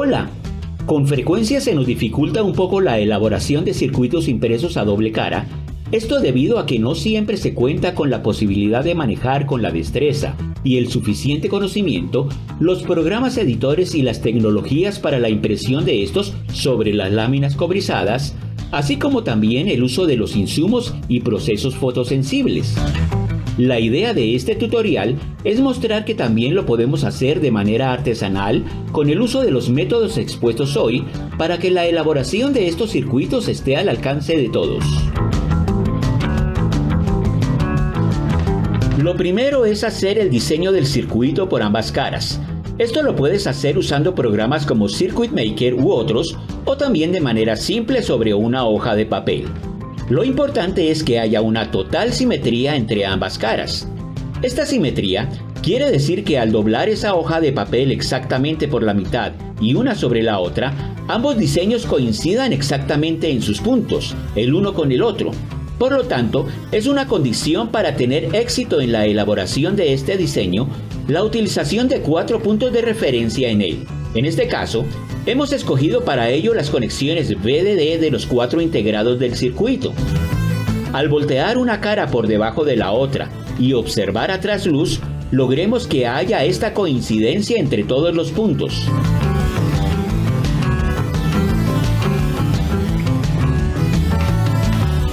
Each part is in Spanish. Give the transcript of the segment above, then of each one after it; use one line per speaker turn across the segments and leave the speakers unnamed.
Hola, con frecuencia se nos dificulta un poco la elaboración de circuitos impresos a doble cara, esto debido a que no siempre se cuenta con la posibilidad de manejar con la destreza y el suficiente conocimiento los programas editores y las tecnologías para la impresión de estos sobre las láminas cobrizadas, así como también el uso de los insumos y procesos fotosensibles. La idea de este tutorial es mostrar que también lo podemos hacer de manera artesanal con el uso de los métodos expuestos hoy para que la elaboración de estos circuitos esté al alcance de todos. Lo primero es hacer el diseño del circuito por ambas caras. Esto lo puedes hacer usando programas como Circuit Maker u otros, o también de manera simple sobre una hoja de papel. Lo importante es que haya una total simetría entre ambas caras. Esta simetría quiere decir que al doblar esa hoja de papel exactamente por la mitad y una sobre la otra, ambos diseños coincidan exactamente en sus puntos, el uno con el otro. Por lo tanto, es una condición para tener éxito en la elaboración de este diseño, la utilización de 4 puntos de referencia en él. En este caso, hemos escogido para ello las conexiones VDD de los 4 integrados del circuito. Al voltear una cara por debajo de la otra y observar a trasluz, logremos que haya esta coincidencia entre todos los puntos.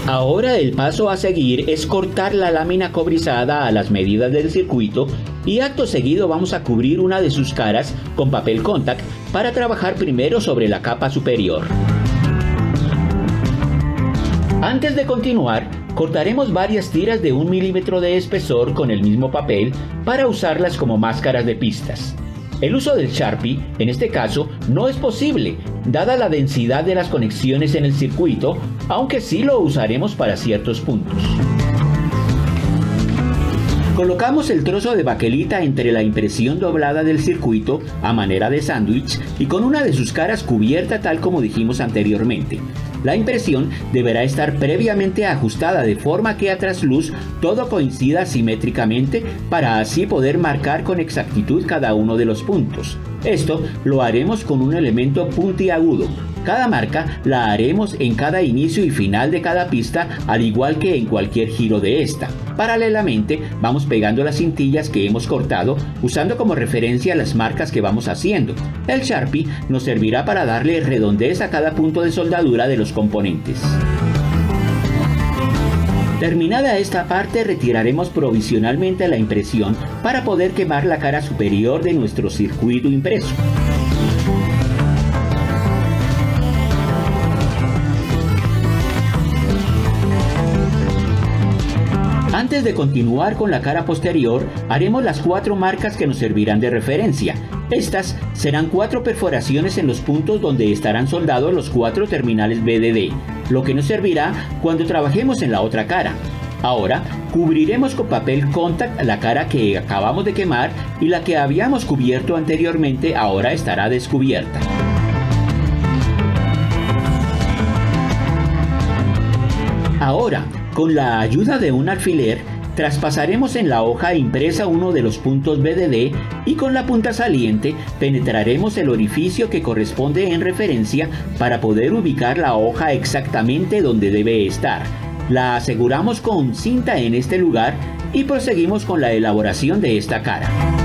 Ahora el paso a seguir es cortar la lámina cobrizada a las medidas del circuito y acto seguido vamos a cubrir una de sus caras con papel contact para trabajar primero sobre la capa superior. Antes de continuar, cortaremos varias tiras de 1 milímetro de espesor con el mismo papel para usarlas como máscaras de pistas. El uso del Sharpie, en este caso, no es posible, dada la densidad de las conexiones en el circuito, aunque sí lo usaremos para ciertos puntos. Colocamos el trozo de baquelita entre la impresión doblada del circuito a manera de sándwich y con una de sus caras cubierta tal como dijimos anteriormente. La impresión deberá estar previamente ajustada de forma que a trasluz todo coincida simétricamente para así poder marcar con exactitud cada uno de los puntos. Esto lo haremos con un elemento puntiagudo. Cada marca la haremos en cada inicio y final de cada pista, al igual que en cualquier giro de esta. Paralelamente, vamos pegando las cintillas que hemos cortado, usando como referencia las marcas que vamos haciendo. El Sharpie nos servirá para darle redondez a cada punto de soldadura de los componentes. Terminada esta parte, retiraremos provisionalmente la impresión para poder quemar la cara superior de nuestro circuito impreso. Antes de continuar con la cara posterior, haremos las 4 marcas que nos servirán de referencia. Estas serán 4 perforaciones en los puntos donde estarán soldados los 4 terminales BDD, lo que nos servirá cuando trabajemos en la otra cara. Ahora, cubriremos con papel contact la cara que acabamos de quemar y la que habíamos cubierto anteriormente ahora estará descubierta. Ahora, con la ayuda de un alfiler, traspasaremos en la hoja impresa uno de los puntos BDD y con la punta saliente penetraremos el orificio que corresponde en referencia para poder ubicar la hoja exactamente donde debe estar. La aseguramos con cinta en este lugar y proseguimos con la elaboración de esta cara.